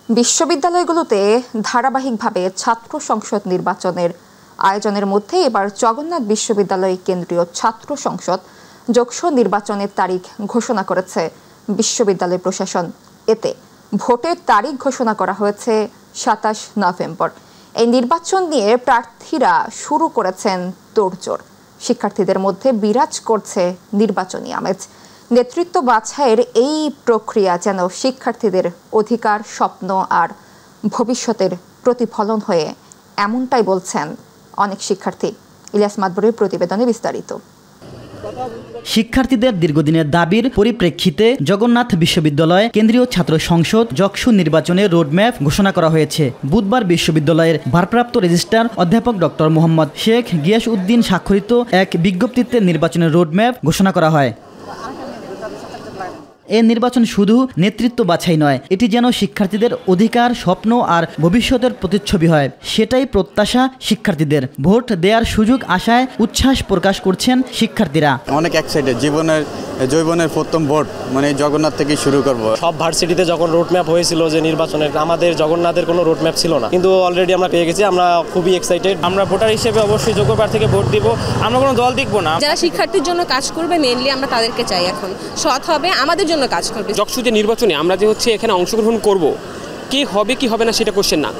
বিশ্ববিদ্যালয়গুলোতে ধারাবাহিকভাবে ছাত্র সংসদ নির্বাচনের আয়োজনের মধ্যে এবার জগন্নাথ বিশ্ববিদ্যালয় কেন্দ্রীয় ছাত্র সংসদ যৌথ নির্বাচনের তারিখ ঘোষণা করেছে বিশ্ববিদ্যালয় প্রশাসন। এতে ভোটের তারিখ ঘোষণা করা হয়েছে ২৭ নভেম্বর। এই নির্বাচন নিয়ে প্রার্থীরা শুরু করেছেন তোড়জোড়। শিক্ষার্থীদের মধ্যে বিরাজ করছে নির্বাচনী আমেজ। নেতৃত্ব বাছাইয়ের এই প্রক্রিয়া যেন শিক্ষার্থীদের অধিকার, স্বপ্ন আর ভবিষ্যতের প্রতিফলন হয়ে, এমনটাই বলছেন অনেক শিক্ষার্থী। ইলিয়াস মাদবরের প্রতিবেদনে বিস্তারিত। শিক্ষার্থীদের দীর্ঘদিনের দাবির পরিপ্রেক্ষিতে জগন্নাথ বিশ্ববিদ্যালয় কেন্দ্রীয় ছাত্র সংসদ যকসু নির্বাচনের রোডম্যাপ ঘোষণা করা হয়েছে। বুধবার বিশ্ববিদ্যালয়ের ভারপ্রাপ্ত রেজিস্ট্রার অধ্যাপক ডক্টর মোহাম্মদ শেখ গিয়াস উদ্দিন স্বাক্ষরিত এক বিজ্ঞপ্তিতে নির্বাচনের রোডম্যাপ ঘোষণা করা হয়। এ নির্বাচন শুধু নেতৃত্ব বাছাই নয়, এটি যেন শিক্ষার্থীদের অধিকার, স্বপ্ন আর ভবিষ্যতের প্রতিচ্ছবি হয়, সেটাই প্রত্যাশা শিক্ষার্থীদের। ভোট দেওয়ার সুযোগ আশায় উচ্ছ্বাস প্রকাশ করছেন শিক্ষার্থীরা। অনেক এক্সাইটেড, জৈবনের প্রথম ভোট মানে জগন্নাথ থেকে শুরু করব। সব ভার্সিটিতে যখন রোডম্যাপ হয়েছিল যে নির্বাচনের, আমাদের জগন্নাথের কোনো রোডম্যাপ ছিল না, কিন্তু অলরেডি আমরা পেয়ে গেছি। আমরা খুবই এক্সাইটেড। আমরা ভোটার হিসেবে অবশ্যই যোগ্য প্রার্থীকে ভোট দিব। আমরা কোনো দল দেখব না। যারা শিক্ষার্থীর জন্য কাজ করবে, মেইনলি আমরা তাদেরকে চাই। এখন সৎ হবে, আমাদের জন্য কাজ করবে। যকসু যে নির্বাচনে আমরা যে এখানে অংশগ্রহণ করব, কি হবে কি হবে না সেটা কোশ্চেন না,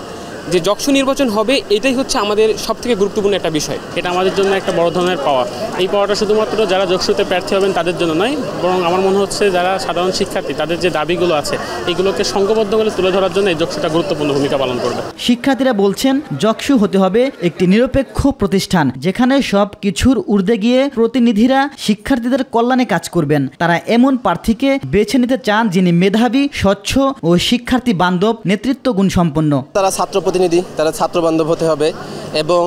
যে যকসু নির্বাচন হবে এটাই হচ্ছে আমাদের সবথেকে গুরুত্বপূর্ণ একটা বিষয়। এটা আমাদের জন্য একটা বড় ধরনের পাওয়া। এই পাওয়াটা শুধুমাত্র যারা যকসুতে প্রার্থী হবেন তাদের জন্য নয়, বরং আমার মনে হচ্ছে যারা সাধারণ শিক্ষার্থী তাদের যে দাবিগুলো আছে এগুলোকে সংঘবদ্ধ করে তুলে ধরার জন্য এই যকসুটা গুরুত্বপূর্ণ ভূমিকা পালন করবে। শিক্ষার্থীরা বলছেন যকসু হতে হবে একটি নিরপেক্ষ প্রতিষ্ঠান, যেখানে সব কিছুর ঊর্ধ্বে গিয়ে প্রতিনিধিরা শিক্ষার্থীদের কল্যাণে কাজ করবেন। তারা এমন প্রার্থীকে বেছে নিতে চান যিনি মেধাবী, স্বচ্ছ ও শিক্ষার্থী বান্ধব, নেতৃত্ব গুণসম্পন্ন। তারা ছাত্র প্রতিনিধি, তারা ছাত্র বান্ধব হতে হবে এবং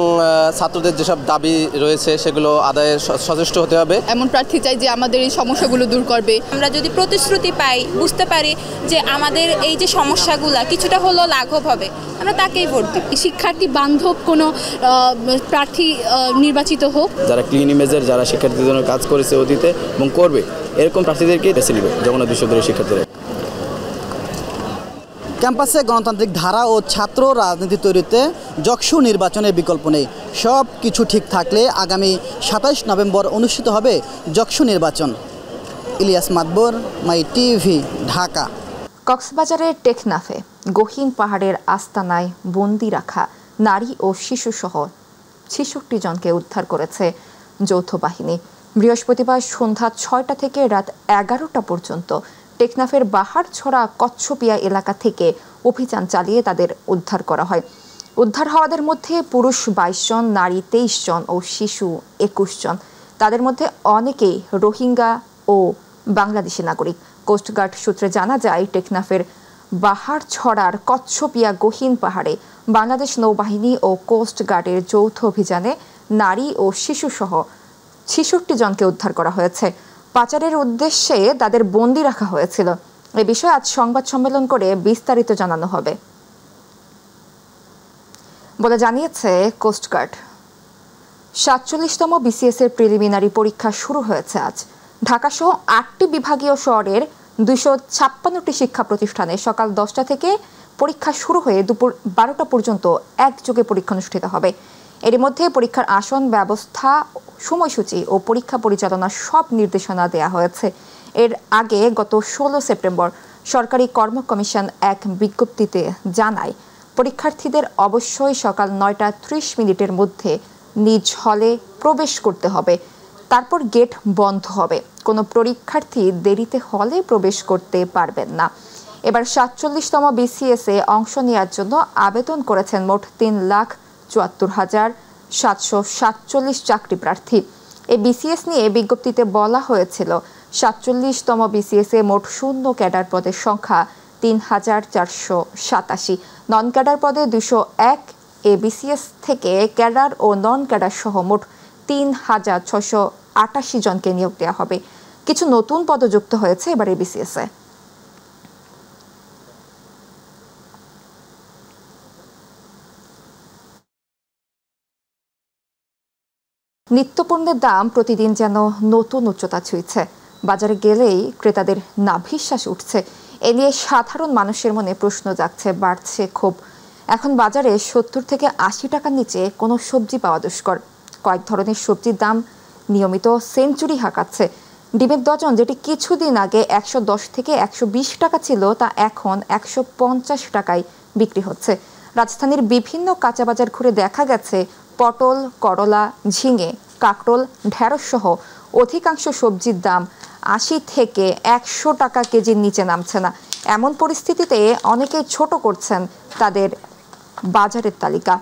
ছাত্রদের যেসব দাবি রয়েছে সেগুলো আদায়ে সচেষ্ট হতে হবে। এমন প্রার্থী চাই যে আমাদের এই সমস্যাগুলো দূর করবে। আমরা যদি প্রতিশ্রুতি পাই, বুঝতে পারি যে আমাদের এই যে সমস্যাগুলো কিছুটা হলেও লাঘব হবে, আমরা তাকেই ভোট দিই। শিক্ষার্থী বান্ধব কোনো প্রার্থী নির্বাচিত হোক, যারা ক্লিন ইমেজের, যারা শিক্ষার্থীদের জন্য কাজ করেছে অতীতে এবং করবে, এরকম প্রার্থীদেরকেই বেছে নেবে জগন্নাথ বিশ্ববিদ্যালয়ের শিক্ষার্থীরা। ক্যাম্পাসে গণতান্ত্রিক ধারা ও ছাত্র রাজনীতি তৈরিতে যকসু নির্বাচনের বিকল্প নেই। সব কিছু ঠিক থাকলে আগামী ২৭ নভেম্বর অনুষ্ঠিত হবে যকসু নির্বাচন। ইলিয়াস মাদবর, মাই টিভি, ঢাকা। কক্সবাজারের টেকনাফে গহীন পাহাড়ের আস্তানায় বন্দি রাখা নারী ও শিশুসহ ৬৬ জনকে উদ্ধার করেছে যৌথ বাহিনী। বৃহস্পতিবার সন্ধ্যা ৬টা থেকে রাত ১১টা পর্যন্ত টেকনাফের বাহারছড়া কচ্ছপিয়া এলাকা থেকে অভিযান চালিয়ে তাদের উদ্ধার করা হয়। উদ্ধার হওয়াদের মধ্যে পুরুষ ২২ জন, নারী ২৩ জন ও শিশু ২১ জন। তাদের মধ্যে অনেকেই রোহিঙ্গা ও বাংলাদেশি নাগরিক। কোস্টগার্ড সূত্রে জানা যায়, টেকনাফের বাহারছড়ার কচ্ছপিয়া গহীন পাহাড়ে বাংলাদেশ নৌবাহিনী ও কোস্টগার্ডের যৌথ অভিযানে নারী ও শিশুসহ ৬৬ জনকে উদ্ধার করা হয়েছে। পাচারের উদ্দেশ্যে তাদের বন্দি রাখা হয়েছিল। এ বিষয়ে আজ সংবাদ সম্মেলন করে বিস্তারিত জানানো হবে বলে জানিয়েছে কোস্টগার্ড। ৪৭তম বিসিএস এর প্রিলিমিনারি পরীক্ষা শুরু হয়েছে আজ। ঢাকাসহ ৮টি বিভাগীয় শহরের ২৫৬টি শিক্ষা প্রতিষ্ঠানে সকাল ১০টা থেকে পরীক্ষা শুরু হয়ে দুপুর ১২টা পর্যন্ত একযোগে পরীক্ষা অনুষ্ঠিত হবে। এর মধ্যে পরীক্ষার আসন ব্যবস্থা, সময়সূচি ও পরীক্ষা পরিচালনার সব নির্দেশনা দেওয়া হয়েছে। এর আগে গত ১৬ সেপ্টেম্বর সরকারি কর্ম কমিশন এক বিজ্ঞপ্তিতে জানায়, পরীক্ষার্থীদের অবশ্যই সকাল ৯টা ৩০ মিনিটের মধ্যে নিজ হলে প্রবেশ করতে হবে। তারপর গেট বন্ধ হবে। কোনো পরীক্ষার্থী দেরিতে হলে প্রবেশ করতে পারবেন না। এবার ৪৭তম বিসিএসে অংশ নেওয়ার জন্য আবেদন করেছেন মোট ৩,৭৪,৭৪৭ চাকরি প্রার্থী। এই বিসিএস নিয়ে বিজ্ঞপ্তিতে বলা হয়েছিল, ৪৭তম বিসিএসে মোট শূন্য ক্যাডার পদের সংখ্যা ৩,৪৮৭। নন ক্যাডার পদে ২০১। এ বিসিএস থেকে ক্যাডার ও নন ক্যাডার সহ মোট ৩,৬৮৮ জনকে নিয়োগ দেওয়া হবে। কিছু নতুন পদ যুক্ত হয়েছে এবার এই বিসিএসে। নিত্যপণ্যের দাম প্রতিদিন যেন নতুন উচ্চতা ছুঁয়েছে। বাজারে গেলেই ক্রেতাদের নাভিশ্বাস উঠছে। এ নিয়ে সাধারণ মানুষের মনে প্রশ্ন জাগছে, বাড়ছে ক্ষোভ। এখন বাজারে 70 থেকে 80 টাকার নিচে কোনো সবজি পাওয়া দুষ্কর। কয়েক ধরনের সবজির দাম নিয়মিত সেঞ্চুরি হাঁকাচ্ছে। ডিমের ডজন যেটি কিছুদিন আগে 110 থেকে 120 টাকা ছিল, তা এখন 150 টাকায় বিক্রি হচ্ছে। রাজধানীর বিভিন্ন কাঁচা বাজার ঘুরে দেখা গেছে পটল, করলা, ঝিঙে, কাঁকরোল, ঢেঁড়স সহ অধিকাংশ সবজির দাম 80 থেকে 100 টাকা কেজির নিচে নামছে না। এমন পরিস্থিতিতে অনেকেই ছোট করছেন তাদের বাজারের তালিকা।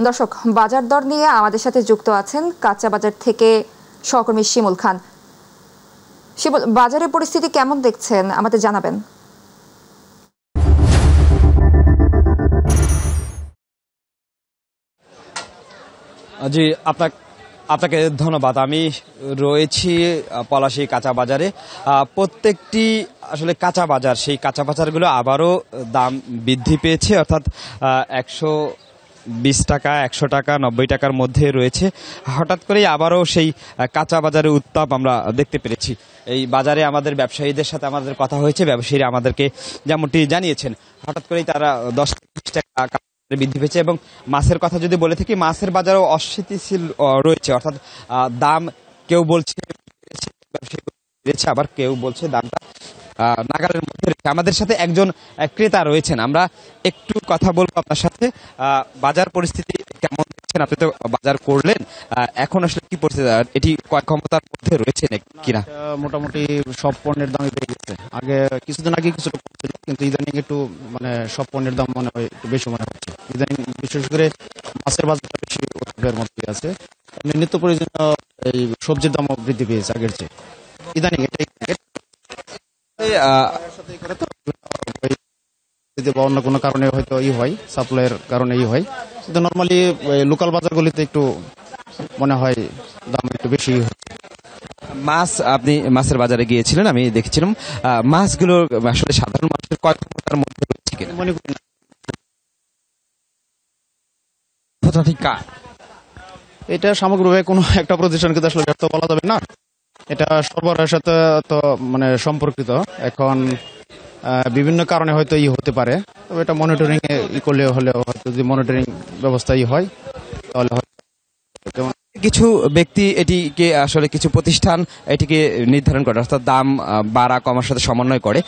দর্শক, বাজার দর নিয়ে আমাদের সাথে যুক্ত আছেন কাঁচা বাজার থেকে সহকর্মী শিমুল খান। শিমুল, বাজারের পরিস্থিতি কেমন দেখছেন আমাদের জানাবেন। জি, আপনাকে ধন্যবাদ। আমি রয়েছি পলাশী কাঁচা বাজারে। প্রত্যেকটি আসলে কাঁচা বাজার, সেই কাঁচা বাজারগুলো আবারও দাম বৃদ্ধি পেয়েছে, অর্থাৎ 120 টাকা, 100 টাকা, 90 টাকার মধ্যে রয়েছে। হঠাৎ করেই আবারও সেই কাঁচা বাজারের উত্তাপ আমরা দেখতে পেরেছি। এই বাজারে আমাদের ব্যবসায়ীদের সাথে আমাদের কথা হয়েছে, ব্যবসায়ীরা আমাদেরকে যেমনটি জানিয়েছেন, হঠাৎ করেই তারা 10 থেকে 20 টাকা বৃদ্ধি পেয়েছে। এবং মাছের কথা যদি বলে থাকি, মাছের বাজারও অস্থিতিশীল রয়েছে, অর্থাৎ দাম কেউ বলছে আবার কেউ বলছে দামটা নাগালের মধ্যে রয়েছে। আমাদের সাথে একজন ক্রেতা রয়েছেন, আমরা একটু কথা বলবো আপনার সাথে। বাজার পরিস্থিতি কেমন দেখছেন? আপনি তো বাজার করলেন, এখন আসলে কি পরিস্থিতি, এটি ক্রয় ক্ষমতার মধ্যে রয়েছে কিনা? মোটামুটি সব পণ্যের দামই বেড়ে গেছে। আগে কিছুদিন আগে কিছুটা কমছিল, কিন্তু ইদানিং একটু সব পণ্যের দাম মনে হয় একটু বেশি মনে হচ্ছে। ইদানিং বিশেষ করে মাছের বাজারটা বেশি ওঠার মধ্যে আছে। নিত্য প্রয়োজনীয় এই সবজির দামও বৃদ্ধি পেয়েছে আগের চেয়ে। ইদানিং এটাই অন্য কোনো কারণে হয়তো হয়, সাপ্লাইয়ের কারণে হয়, কিন্তু নর্মালি লোকাল বাজারগুলিতে একটু মনে হয় দাম একটু বেশি হচ্ছে। মাছ, আপনি মাছের বাজারে গিয়েছিলেন, আমি দেখেছিলাম মাছগুলো আসলে সাধারণ মানুষের ক্রয় ক্ষমতার মধ্যে রয়েছে কিনা মনে করি না। এটা সামগ্রিকভাবে কোনো একটা প্রতিষ্ঠানকে আসলে ব্যর্থ বলা যাবে না। এটা সরবরাহের সাথে তো সম্পর্কিত। এখন বিভিন্ন কারণে হয়তো হতে পারে, তবে এটা মনিটরিং করলে হলেও হয়তো যদি মনিটরিং ব্যবস্থা হয় তাহলে কিছু ব্যক্তি এটিকে আসলে কিছু প্রতিষ্ঠান এটিকে নির্ধারণ করে, অর্থাৎ দাম বাড়া কমার সাথে সমন্বয় করে।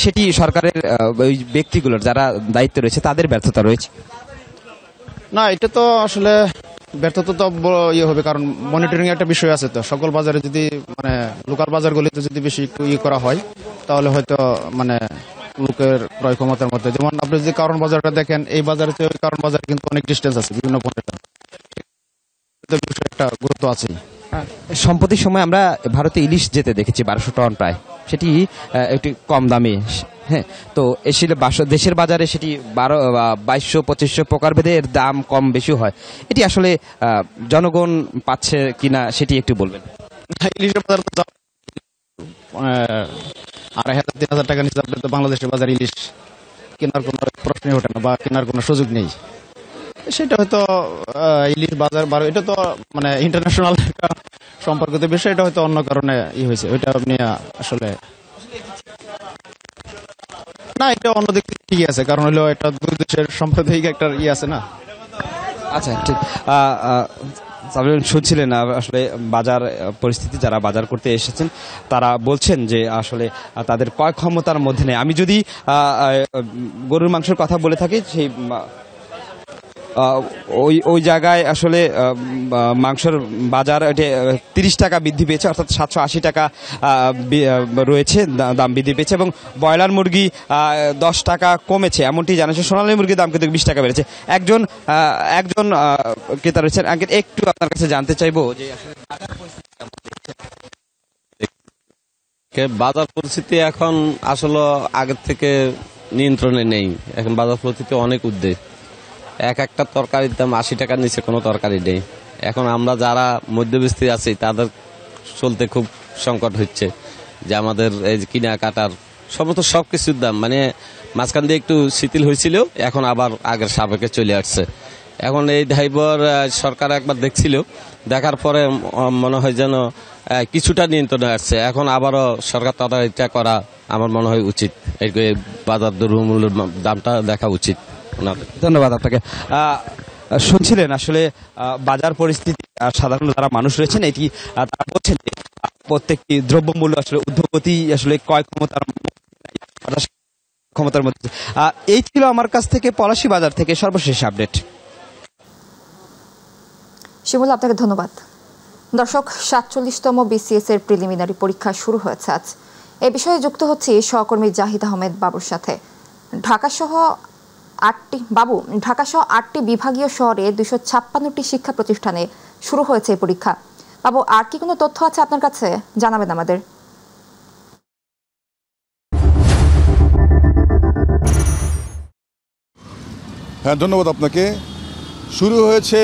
সেটি সরকারের ওই ব্যক্তিগুলোর যারা দায়িত্ব রয়েছে তাদের ব্যর্থতা রয়েছে না। এটা তো আসলে ব্যর্থতা তো হবে, কারণ মনিটরিং একটা বিষয় আছে। তো সকল বাজারে যদি লোকাল বাজারগুলিতে যদি বেশি একটু করা হয়, তাহলে হয়তো লোকের ক্রয় ক্ষমতার মধ্যে, যেমন আপনি যদি কারণ বাজারটা দেখেন, এই বাজারে ওই কারণ বাজার কিন্তু অনেক ডিস্টেন্স আছে বিভিন্ন পণ্যের, একটা গুরুত্ব আছে। সম্প্রতি সময় আমরা ভারতে ইলিশ যেতে দেখেছি 1200 টন প্রায়, সেটি একটি কম দামে। হ্যাঁ, তো এসে দেশের বাজারে সেটি 2200-2500 প্রকারভেদে এর দাম কম বেশি হয়। এটি আসলে জনগণ পাচ্ছে কিনা সেটি একটু বলবেন। ইলিশের বাজার তো 2500-3000 টাকা নিচে তো বাংলাদেশের বাজার ইলিশ কেনার কোনো প্রশ্নই ওঠে না, বা কেনার কোনো সুযোগ নেই। সেটা হয়তো ইলিশ বাজার এটা তো ইন্টারন্যাশনাল সম্পর্কিত বিষয়, এটা হয়তো অন্য কারণে হয়েছে। ওইটা আপনি আসলে না, এটা অন্য দিক থেকে ঠিকই আছে, কারণ হলো এটা দুই দেশের সাম্প্রদায়িক একটা আছে না। আচ্ছা, ঠিক শুনছিলেন আসলে বাজার পরিস্থিতি, যারা বাজার করতে এসেছেন তারা বলছেন যে আসলে তাদের ক্রয় ক্ষমতার মধ্যে নেই। আমি যদি গরুর মাংসের কথা বলে থাকি, সেই ওই জায়গায় আসলে মাংসের বাজার 30 টাকা বৃদ্ধি পেয়েছে, অর্থাৎ 780 টাকা রয়েছে দাম বৃদ্ধি পেয়েছে। এবং ব্রয়লার মুরগি 10 টাকা কমেছে এমনটি জানাচ্ছে। সোনালী মুরগির দাম কিন্তু 20 টাকা বেড়েছে। একজন ক্রেতা রয়েছেন, একটু আপনার কাছে জানতে চাইবো যে বাজার পরিস্থিতি এখন আসলে আগের থেকে নিয়ন্ত্রণে নেই। এখন বাজার পরিস্থিতি অনেক উদ্বেগ। একটা তরকারির দাম 80 টাকার নিচে কোনো তরকারি নেই। এখন আমরা যারা মধ্যবিত্ত আছি তাদের চলতে খুব সংকট হচ্ছে, যে আমাদের এই কিনা কাটার সমস্ত সব কিছুর দাম মানে মাঝখান দিয়ে একটু শিথিল হয়েছিল, এখন আবার আগের সাবেকে চলে আসছে। এখন এই ড্রাইভার সরকার একবার দেখছিল, দেখার পরে মনে হয় যেন কিছুটা নিয়ন্ত্রণে আসছে। এখন আবারও সরকার তারা এটা করা আমার মনে হয় উচিত, এই বাজার দ্রব্যমূল্যের দামটা দেখা উচিত। ধন্যবাদ আপনাকে। শুনছিলেন আসলে বাজার পরিস্থিতি, সাধারণ যারা মানুষ রয়েছেন এটি তারা বলছেন যে প্রত্যেকটি দ্রব্যমূল্য আসলে ঊর্ধ্বগতি, আসলে ক্রয় ক্ষমতার মধ্যে। এই ছিল আমার কাছ থেকে পলাশী বাজার থেকে সর্বশেষ আপডেট। শিমুল, আপনাকে ধন্যবাদ। দর্শক, 47তম BCS এর প্রিলিমিনারি পরীক্ষা শুরু হয়েছে আজ। এ বিষয়ে যুক্ত হচ্ছে সহকর্মী জাহিদ আহমেদ বাবুর সাথে। ঢাকাসহ 8টি বিভাগীয় শহরে 256টি শিক্ষা প্রতিষ্ঠানে শুরু হয়েছে এই পরীক্ষা। বাবু, আর কি কোনো তথ্য আছে আপনার কাছে, জানাবেন আমাদের। হ্যাঁ, ধন্যবাদ আপনাকে। শুরু হয়েছে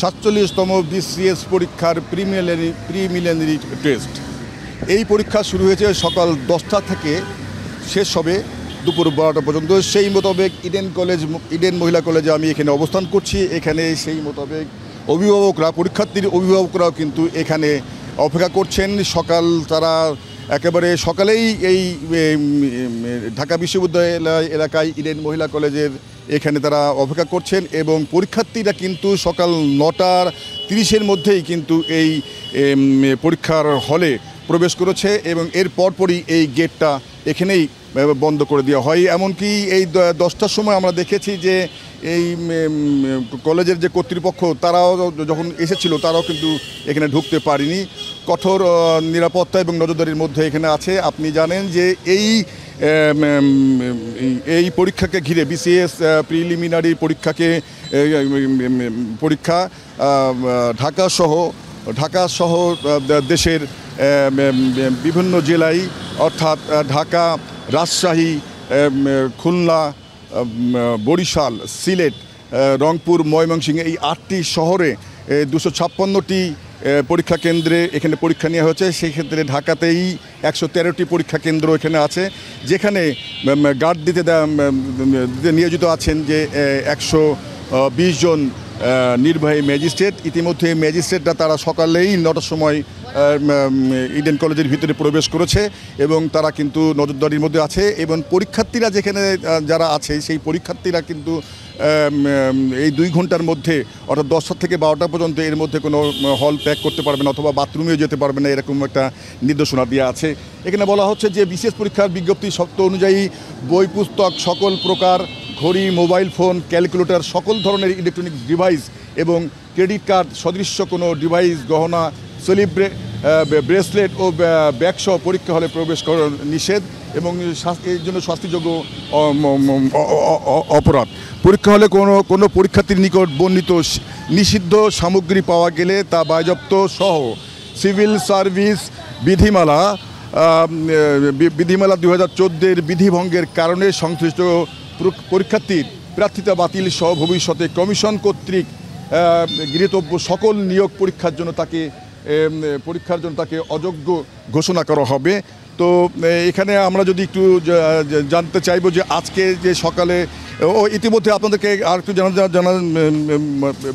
47তম BCS পরীক্ষার প্রিলিমিনারি টেস্ট। এই পরীক্ষা শুরু হয়েছে সকাল 10টা থেকে, শেষ হবে দুপুর 12টা পর্যন্ত। সেই মোতাবেক ইডেন মহিলা কলেজে আমি এখানে অবস্থান করছি। এখানে সেই মোতাবেক পরীক্ষার্থীর অভিভাবকরাও কিন্তু এখানে অপেক্ষা করছেন। তারা একেবারে সকালেই এই ঢাকা বিশ্ববিদ্যালয় এলাকায় ইডেন মহিলা কলেজের এখানে তারা অপেক্ষা করছেন এবং পরীক্ষার্থীরা কিন্তু সকাল 9:30 মধ্যেই কিন্তু এই পরীক্ষার হলে প্রবেশ করেছে এবং এর পরপরই এই গেটটা এখানেই বন্ধ করে দেওয়া হয়। এমনকি এই 10টার সময় আমরা দেখেছি যে এই কলেজের যে কর্তৃপক্ষ তারাও যখন এসেছিল তারাও কিন্তু এখানে ঢুকতে পারেনি। কঠোর নিরাপত্তা এবং নজরদারির মধ্যে এখানে আছে। আপনি জানেন যে এই পরীক্ষাকে ঘিরে BCS প্রিলিমিনারি পরীক্ষা ঢাকা সহ দেশের বিভিন্ন জেলায়, অর্থাৎ ঢাকা, রাজশাহী, খুলনা, বরিশাল, সিলেট, রংপুর, ময়মনসিংহ, এই 8টি শহরে 256টি পরীক্ষা কেন্দ্রে এখানে পরীক্ষা নেওয়া হয়েছে। সেই ক্ষেত্রে ঢাকাতেই 113টি পরীক্ষা কেন্দ্র এখানে আছে, যেখানে গার্ড দিতে নিয়োজিত আছেন যে 120 জন নির্বাহী ম্যাজিস্ট্রেট। ইতিমধ্যে ম্যাজিস্ট্রেটরা তারা সকালেই 9টার সময় ইডেন কলেজের ভিতরে প্রবেশ করেছে এবং তারা কিন্তু নজরদারির মধ্যে আছে এবং পরীক্ষার্থীরা যেখানে যারা আছে সেই পরীক্ষার্থীরা কিন্তু এই 2 ঘন্টার মধ্যে, অর্থাৎ 10টা থেকে 12টা পর্যন্ত এর মধ্যে কোনো হল ত্যাগ করতে পারবে না অথবা বাথরুমেও যেতে পারবে না, এরকম একটা নির্দেশনা দেওয়া আছে। এখানে বলা হচ্ছে যে বিশেষ পরীক্ষার বিজ্ঞপ্তি শর্ত অনুযায়ী বই পুস্তক, সকল প্রকার ঘড়ি, মোবাইল ফোন, ক্যালকুলেটর, সকল ধরনের ইলেকট্রনিক ডিভাইস এবং ক্রেডিট কার্ড সদৃশ্য কোনো ডিভাইস, গহনা, ব্রেসলেট ও ব্যাগসহ পরীক্ষা হলে প্রবেশ করা নিষেধ এবং এর জন্য শাস্তিযোগ্য অপরাধ। পরীক্ষা হলে কোনো পরীক্ষার্থীর নিকট বর্ণিত নিষিদ্ধ সামগ্রী পাওয়া গেলে তা বাজেয়াপ্ত সহ সিভিল সার্ভিস বিধিমালা 2014 বিধিভঙ্গের কারণে সংশ্লিষ্ট পরীক্ষার্থীর প্রার্থিতা বাতিল সহ ভবিষ্যতে কমিশন কর্তৃক গৃহীতব্য সকল নিয়োগ পরীক্ষার জন্য তাকে অযোগ্য ঘোষণা করা হবে। তো এখানে আমরা যদি একটু জানতে চাইব যে আজকে যে সকালে ইতিমধ্যে আপনাদেরকে আর একটু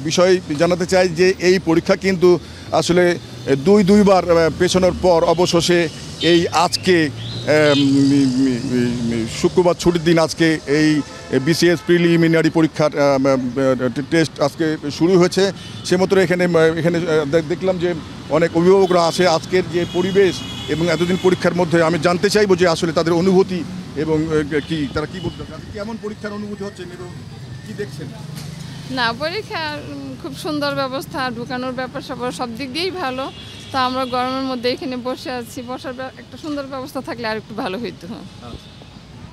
বিষয় জানাতে চাই যে এই পরীক্ষা কিন্তু আসলে দুইবার পেছানোর পর অবশেষে এই আজকে শুক্রবার ছুটির দিন আজকে এই BCS প্রিলিমিনারি পরীক্ষার টেস্ট আজকে শুরু হয়েছে। সে মতো এখানে দেখলাম যে অনেক অভিভাবকরা আছে। আজকের যে পরিবেশ এবং এতদিন পরীক্ষার মধ্যে আমি জানতে চাইবো যে আসলে তাদের অনুভূতি এবং তারা কি বলতে চান, কেমন পরীক্ষার অনুভূতি হচ্ছে এবং কি দেখছেন? না, পরীক্ষা খুব সুন্দর ব্যবস্থা, ঢুকানোর ব্যাপার সব দিক দিয়েই ভালো। তা আমরা গরমের মধ্যে এখানে বসে আছি, বসার একটা সুন্দর ব্যবস্থা থাকলে আর একটু ভালো হইতো।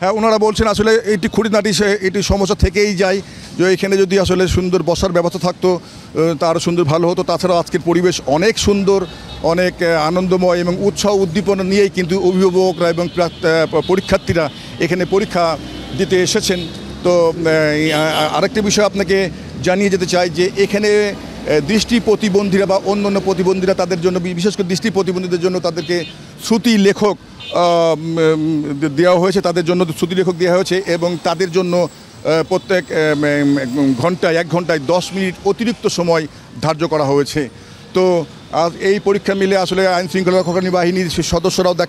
হ্যাঁ, ওনারা বলছেন আসলে এটি খুঁটিনাটি এটি সমস্যা থেকেই যায়, যে এখানে যদি আসলে সুন্দর বসার ব্যবস্থা থাকতো তা আরও সুন্দর ভালো হতো। তাছাড়াও আজকের পরিবেশ অনেক সুন্দর, অনেক আনন্দময় এবং উৎসাহ উদ্দীপনা নিয়েই কিন্তু অভিভাবকরা এবং পরীক্ষার্থীরা এখানে পরীক্ষা দিতে এসেছেন। তো আরেকটি বিষয় আপনাকে জানিয়ে যেতে চাই যে এখানে দৃষ্টি প্রতিবন্ধীরা বা অন্যান্য প্রতিবন্ধীরা, তাদের জন্য বিশেষ করে দৃষ্টি প্রতিবন্ধীদের জন্য তাদেরকে শ্রুতি লেখক দেওয়া হয়েছে, তাদের জন্য শ্রুতি লেখক দেওয়া হয়েছে এবং তাদের জন্য প্রত্যেক ঘন্টায় 1 ঘন্টায় 10 মিনিট অতিরিক্ত সময় ধার্য করা হয়েছে। তো এই পরীক্ষা মিলে আসলে আইন শৃঙ্খলা রক্ষাকারী বাহিনীর সদস্যরাও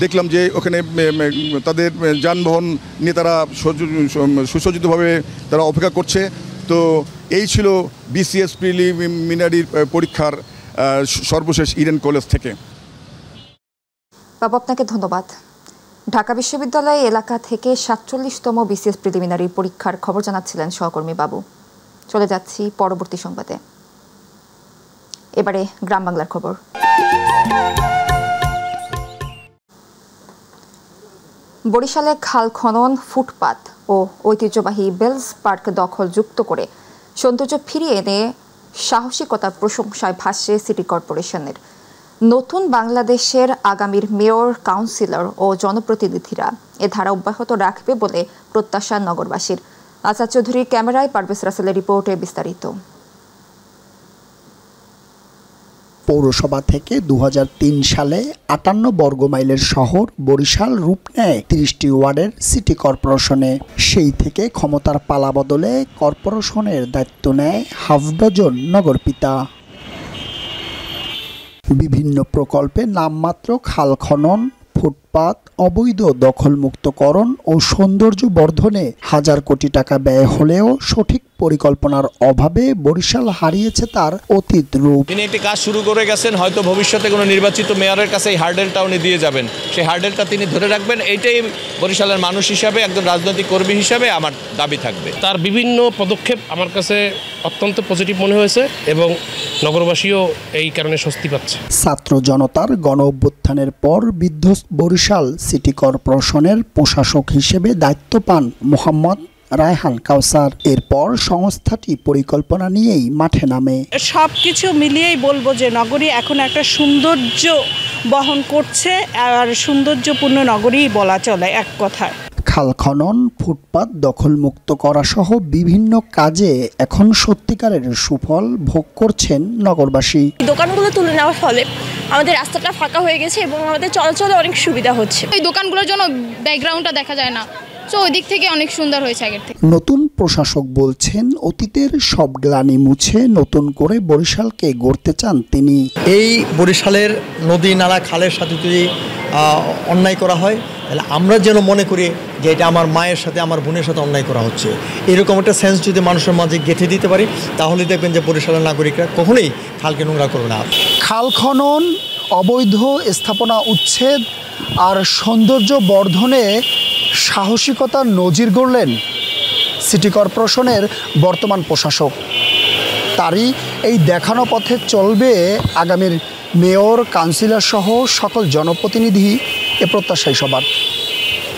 দেখলাম যে ওখানে তাদের যানবাহন নিয়ে তারা সুসজ্জিতভাবে তারা অপেক্ষা করছে। তো এই ছিল বিসিএস প্রিলিমিনারি পরীক্ষার সর্বশেষ ইডেন কলেজ থেকে। বাবু, আপনাকে ধন্যবাদ। ঢাকা বিশ্ববিদ্যালয় এলাকা থেকে 47তম বিসিএস প্রিলিমিনারি পরীক্ষার খবর জানাচ্ছিলেন সহকর্মী বাবু। চলে যাচ্ছি পরবর্তী সংবাদে। এবারে গ্রাম বাংলার খবর। বরিশালে খাল খনন, ফুটপাত ও ঐতিহ্যবাহী বেলস পার্ক দখলযুক্ত করে সৌন্দর্য ফিরিয়ে এনে সাহসিকতার প্রশংসায় ভাসছে সিটি কর্পোরেশনের। নতুন বাংলাদেশের আগামীর মেয়র, কাউন্সিলর ও জনপ্রতিনিধিরা এ ধারা অব্যাহত রাখবে বলে প্রত্যাশা নগরবাসীর। আসাদ চৌধুরীর ক্যামেরায় পারভেজ রাসেলের রিপোর্টে বিস্তারিত। পৌরসভা থেকে 2003 সালে 58 বর্গমাইলের শহর বরিশাল রূপ নেয় 30টি ওয়ার্ডের সিটি কর্পোরেশনে। সেই থেকে ক্ষমতার পালা বদলে কর্পোরেশনের দায়িত্ব নেয় হাফ ডজন নগরপিতা। বিভিন্ন প্রকল্পে নামমাত্র খাল খনন, ফুটপাত, অবৈধ দখলমুক্তকরণ ও সৌন্দর্য বর্ধনে হাজার কোটি টাকা ব্যয় হলেও সঠিক পরিকল্পনার অভাবে বরিশাল হারিয়েছে তার অতীত রূপ। তিনি একটি কাজ শুরু করে গেছেন, হয়তো ভবিষ্যতে কোনো নির্বাচিত মেয়রের কাছে এই হার্ডেলটা উনি দিয়ে যাবেন, সেই হার্ডেলটা তিনি ধরে রাখবেন। এইটাই বরিশালের মানুষ হিসাবে, একজন রাজনৈতিক কর্মী হিসাবে আমার দাবি থাকবে। তার বিভিন্ন পদক্ষেপ আমার কাছে অত্যন্ত পজিটিভ মনে হয়েছে এবং নগরবাসীও এই কারণে স্বস্তি পাচ্ছে। ছাত্র জনতার গণ অভ্যুত্থানের পর বিধ্বস্ত বরিশাল সিটি কর্পোরেশনের প্রশাসক হিসেবে দায়িত্ব পান মোহাম্মদ রায়হান কাউসার। এরপর সংস্থাটি পরিকল্পনা নিয়েই মাঠে নামে। সবকিছু মিলিয়েই বলবো যে নগরী এখন একটা সৌন্দর্য বহন করছে, আর সৌন্দর্যপূর্ণ নগরী বলা চলে এক কথায়। খাল খনন, ফুটপাত দখলমুক্ত করা সহ বিভিন্ন কাজে এখন সত্যিকারের সুফল ভোগ করছেন নগরবাসী। দোকানগুলো তুলে নেওয়ার ফলে আমাদের রাস্তাটা ফাঁকা হয়ে গেছে এবং আমাদের চলাচলে অনেক সুবিধা হচ্ছে। এই দোকানগুলোর জন্য ব্যাকগ্রাউন্ডটা দেখা যায় না, তো ওই দিক থেকে অনেক সুন্দর হয়েছে আগের থেকে। নতুন প্রশাসক বলছেন অতীতের সব গ্লানি মুছে নতুন করে বরিশালকে গড়তে চান তিনি। এই বরিশালের নদী নালা খালের সাথে যদি অন্যায় করা হয় তাহলে আমরা যেন মনে করি যে এটা আমার মায়ের সাথে, আমার বোনের সাথে অন্যায় করা হচ্ছে। এরকম একটা সেন্স যদি মানুষের মাঝে গেঁথে দিতে পারি তাহলে দেখবেন যে বরিশালের নাগরিকরা কখনোই খালকে নোংরা করবে না। খাল খনন, অবৈধ স্থাপনা উচ্ছেদ আর সৌন্দর্য বর্ধনে সাহসিকতার নজির গড়লেন সিটি কর্পোরেশনের বর্তমান প্রশাসক। তারই এই দেখানো পথে চলবে আগামীর মেয়র, কাউন্সিলর সহ সকল জনপ্রতিনিধি, এ প্রত্যাশাই সবার।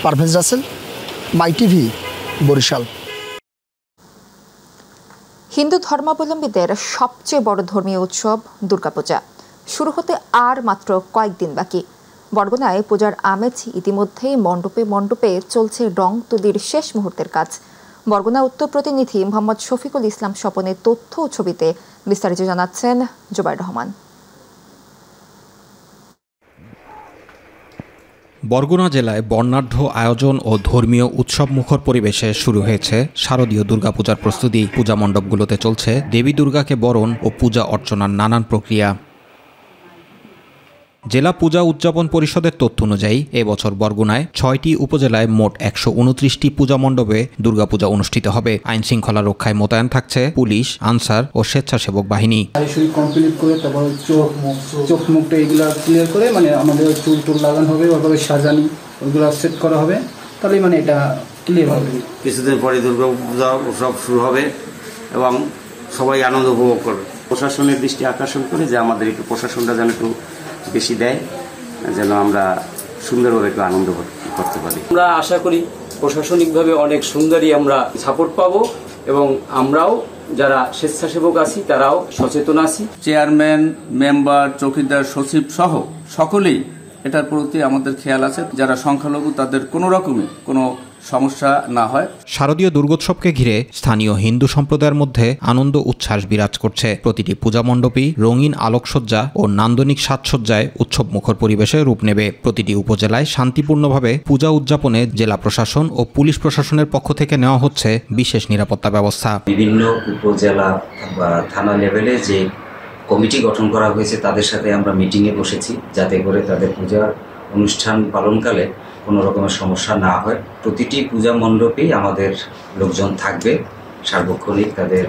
পারভেজ রাসেল, মাই টিভি, বরিশাল। হিন্দু ধর্মাবলম্বীদের সবচেয়ে বড় ধর্মীয় উৎসব দুর্গাপূজা শুরু হতে আর মাত্র কয়েকদিন বাকি। বরগুনায় পূজার আমেজ ইতিমধ্যেই মণ্ডপে মণ্ডপে চলছে রং তুলির শেষ মুহূর্তের কাজ। বরগুনা উত্তর প্রতিনিধি মোহাম্মদ শফিকুল ইসলাম স্বপনের তথ্য ও ছবিতে বিস্তারিত জানাচ্ছেন জুবাইর রহমান। বরগুনা জেলায় বর্ণাঢ্য আয়োজন ও ধর্মীয় উৎসব মুখর পরিবেশে শুরু হয়েছে শারদীয় দুর্গাপূজার প্রস্তুতি। পূজা মণ্ডপগুলোতে চলছে দেবী দুর্গাকে বরণ ও পূজা অর্চনার নানান প্রক্রিয়া। জেলা পূজা উদযাপন পরিষদের তথ্য অনুযায়ী এবছর বরগুনায় 6টি উপজেলায় মোট 129টি পূজা মণ্ডপে দুর্গাপূজা অনুষ্ঠিত হবে। আইন শৃঙ্খলা রক্ষায় মোতায়েন থাকছে পুলিশ, আনসার ও স্বেচ্ছাসেবক বাহিনী। কমপ্লিট করে তারপর চোখ মুখটা এগুলো ক্লিয়ার করে আমাদের চুল টুল লাগানো হবে, ওইভাবে সাজানি ওইগুলো সেট করা হবে, তাহলে এটা ক্লিয়ার হবে। কিছুদিন পরে দুর্গাপূজা উৎসব শুরু হবে এবং সবাই আনন্দ উপভোগ করবে। প্রশাসনের দৃষ্টি আকর্ষণ করে যে আমাদের একটু প্রশাসনটা যেন একটু বেশি দেয়, যেন আমরা সুন্দরভাবে একটু আনন্দ করতে পারি। আমরা আশা করি প্রশাসনিকভাবে অনেক সুন্দরই আমরা সাপোর্ট পাবো এবং আমরাও যারা স্বেচ্ছাসেবক আছি তারাও সচেতন আছি। চেয়ারম্যান, মেম্বার, চৌকিদার, সচিব সহ সকলেই এটার প্রতি আমাদের খেয়াল আছে। যারা সংখ্যালঘু তাদের কোনো রকমে কোনো সমস্যা না হয়। শারদীয় দুর্গোৎসবকে ঘিরে স্থানীয় হিন্দু সম্প্রদায়ের মধ্যে আনন্দ উচ্ছ্বাস বিরাজ করছে। প্রতিটি পূজা মণ্ডপই রঙিন আলোকসজ্জা ও নান্দনিক সাজসজ্জায় উৎসব মুখর পরিবেশে রূপ নেবে। প্রতিটি উপজেলায় শান্তিপূর্ণভাবে পূজা উদযাপনে জেলা প্রশাসন ও পুলিশ প্রশাসনের পক্ষ থেকে নেওয়া হচ্ছে বিশেষ নিরাপত্তা ব্যবস্থা। বিভিন্ন উপজেলা বা থানা লেভেলে যে কমিটি গঠন করা হয়েছে তাদের সাথে আমরা মিটিংয়ে বসেছি, যাতে করে তাদের পূজার অনুষ্ঠান পালনকালে কোনো রকমের সমস্যা না হয়। প্রতিটি পূজা মণ্ডপেই আমাদের লোকজন থাকবে সার্বক্ষণিক তাদের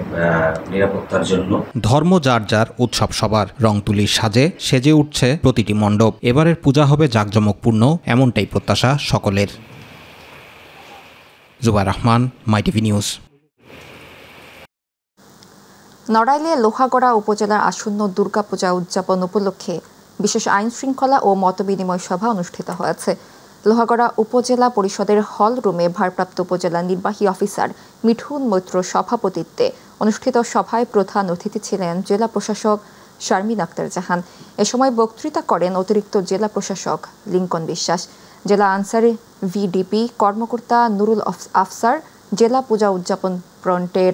নিরাপত্তার জন্য। ধর্ম যার যার, উৎসব সবার। রং তুলির সাজে সেজে উঠছে প্রতিটি মণ্ডপ। এবারের পূজা হবে জাঁকজমকপূর্ণ, এমনটাই প্রত্যাশা সকলের। Zubair Rahman, My TV news. নড়াইলে লোহাগড়া উপজেলার আসন্ন দুর্গাপূজা উদযাপন উপলক্ষে বিশেষ আইন শৃঙ্খলা ও মতবিনিময় সভা অনুষ্ঠিত হয়েছে। লোহাগড়া উপজেলা পরিষদের হল রুমে ভারপ্রাপ্ত উপজেলা নির্বাহী অফিসার মিঠুন মৈত্র সভাপতিত্বে অনুষ্ঠিত সভায় প্রধান অতিথি ছিলেন জেলা প্রশাসক শারমিন আক্তার জাহান। এ সময় বক্তৃতা করেন অতিরিক্ত জেলা প্রশাসক লিঙ্কন বিশ্বাস, জেলা আনসার ভিডিপি কর্মকর্তা নুরুল আফসার, জেলা পূজা উদযাপন ফ্রন্টের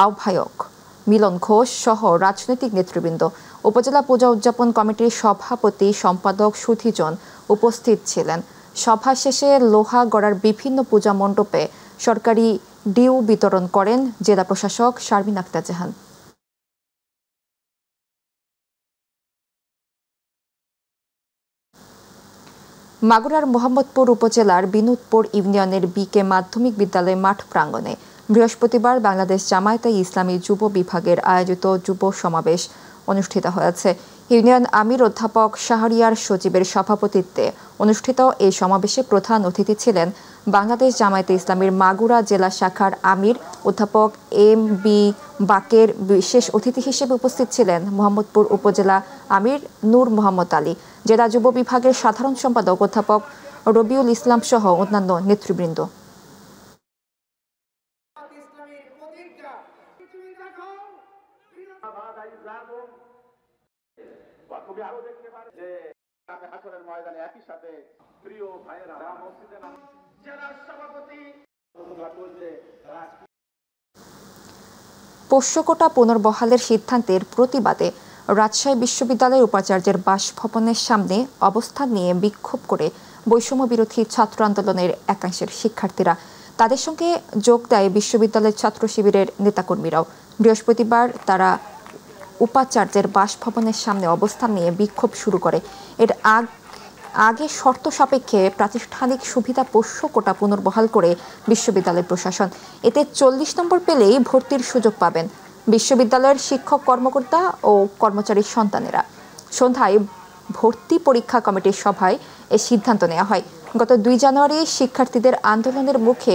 আহ্বায়ক মিলন ঘোষ সহ রাজনৈতিক নেতৃবৃন্দ। উপজেলা পূজা উদযাপন কমিটির সভাপতি সম্পাদক সুধীজন উপস্থিত ছিলেন। সভা শেষে লোহাগড়ার বিভিন্ন পূজা মণ্ডপে সরকারি ডিউ বিতরণ করেন জেলা প্রশাসক শারমিন আক্তার জাহান। মাগুরার মোহাম্মদপুর উপজেলার বিনোদপুর ইউনিয়নের বিকে মাধ্যমিক বিদ্যালয় মাঠ প্রাঙ্গণে বৃহস্পতিবার বাংলাদেশ জামায়াতে ইসলামী যুব বিভাগের আয়োজিত যুব সমাবেশ অনুষ্ঠিত হয়েছে। ইউনিয়ন আমির অধ্যাপক শাহরিয়ার সজীবের সভাপতিত্বে অনুষ্ঠিত এই সমাবেশে প্রধান অতিথি ছিলেন বাংলাদেশ জামায়াতে ইসলামীর মাগুরা জেলা শাখার আমির অধ্যাপক MB বাকের। বিশেষ অতিথি হিসেবে উপস্থিত ছিলেন মোহাম্মদপুর উপজেলা আমির নূর মোহাম্মদ আলী, জেলা যুব বিভাগের সাধারণ সম্পাদক অধ্যাপক রবিউল ইসলাম সহ অন্যান্য নেতৃবৃন্দ। পোষ্যকোটা পুনর্বহালের সিদ্ধান্তের প্রতিবাদে রাজশাহী বিশ্ববিদ্যালয়ের উপাচার্যের বাসভবনের সামনে অবস্থান নিয়ে বিক্ষোভ করে বৈষম্য বিরোধী ছাত্র আন্দোলনের একাংশের শিক্ষার্থীরা। তাদের সঙ্গে যোগ দেয় বিশ্ববিদ্যালয়ের ছাত্র শিবিরের নেতাকর্মীরাও। বৃহস্পতিবার তারা উপাচার্যের বাসভবনের সামনে অবস্থান নিয়ে বিক্ষোভ শুরু করে। এর আগে শর্ত সাপেক্ষে প্রাতিষ্ঠানিক সুবিধা পোষ্য কোটা পুনর্বহাল করে বিশ্ববিদ্যালয় প্রশাসন। এতে 40 নম্বর পেলেই ভর্তির সুযোগ পাবেন বিশ্ববিদ্যালয়ের শিক্ষক, কর্মকর্তা ও কর্মচারীর সন্তানেরা। সন্ধ্যায় ভর্তি পরীক্ষা কমিটির সভায় এ সিদ্ধান্ত নেওয়া হয়। গত 2 জানুয়ারি শিক্ষার্থীদের আন্দোলনের মুখে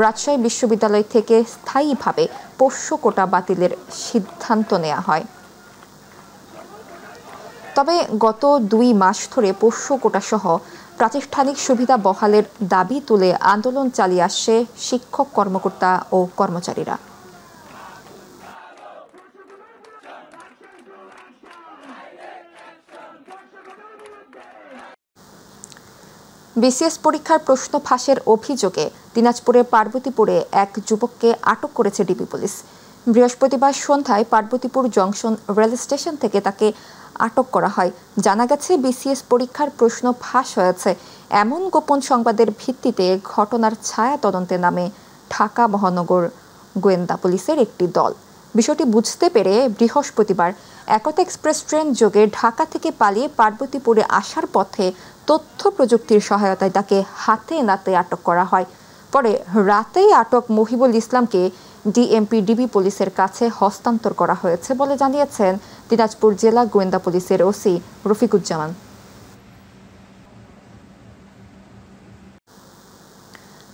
রাজশাহী বিশ্ববিদ্যালয় থেকে স্থায়ীভাবে পোষ্য কোটা বাতিলের সিদ্ধান্ত নেওয়া হয়। তবে গত 2 মাস ধরে পোষ্য কোটা সহ প্রাতিষ্ঠানিক সুবিধা বহালের দাবি তুলে আন্দোলন চালিয়ে আসছে শিক্ষক, কর্মকর্তা ও কর্মচারীরা। বিসিএস পরীক্ষার প্রশ্ন ফাঁসের অভিযোগে দিনাজপুরের পার্বতীপুরে এক যুবককে আটক করেছে ডিবি পুলিশ। বৃহস্পতিবার সন্ধ্যায় পার্বতীপুর জংশন রেল স্টেশন থেকে তাকে আটক করা হয়। জানা গেছে বিসিএস পরীক্ষার প্রশ্ন ফাঁস হয়েছে এমন গোপন সংবাদের ভিত্তিতে ঘটনার ছায়া তদন্তে নামে ঢাকা মহানগর গোয়েন্দা পুলিশের একটি দল। বিষয়টি বুঝতে পেরে বৃহস্পতিবার একতা এক্সপ্রেস ট্রেন যোগে ঢাকা থেকে পালিয়ে পার্বতীপুরে আসার পথে তথ্য প্রযুক্তির সহায়তায় তাকে হাতে নাতে আটক করা হয়। পরে রাতেই আটক মহিবুল ইসলামকে ডিএমপি ডিবি পুলিশের কাছে হস্তান্তর করা হয়েছে বলে জানিয়েছেন দিনাজপুর জেলা গোয়েন্দা পুলিশের ওসি রফিকুজ্জামান।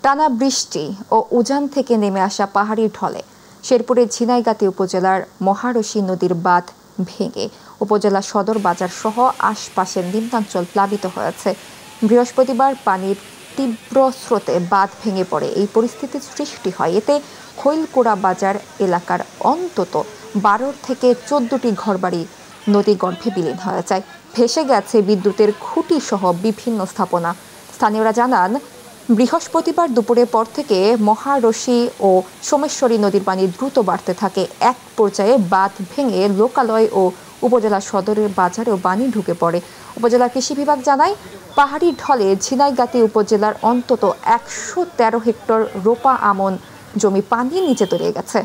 টানা বৃষ্টি ও উজান থেকে নেমে আসা পাহাড়ি ঢলে শেরপুরের ঝিনাইগাতি উপজেলার মহারশী নদীর বাঁধ ভেঙে উপজেলা সদর বাজার সহ আশপাশের নিম্নাঞ্চল প্লাবিত হয়েছে। বৃহস্পতিবার পানির তীব্র স্রোতে বাঁধ ভেঙে পড়ে এই পরিস্থিতির সৃষ্টি হয়। এতে খৈলকুড়া বাজার এলাকার অন্তত 12 থেকে 14টি ঘরবাড়ি নদী গর্ভে বিলীন হয়ে যায়। ভেসে গেছে বিদ্যুতের খুঁটি সহ বিভিন্ন স্থাপনা। স্থানীয়রা জানান, বৃহস্পতিবার দুপুরের পর থেকে মহারশি ও সোমেশ্বরী নদীর পানি দ্রুত বাড়তে থাকে। এক পর্যায়ে বাঁধ ভেঙে লোকালয় ও উপজেলা সদরের বাজারেও পানি ঢুকে পড়ে। উপজেলা কৃষি বিভাগ জানায়, পাহাড়ি ঢলে ঝিনাইগাতি উপজেলার অন্তত 113 হেক্টর রোপা আমন জমি পানির নিচে তলিয়ে গেছে।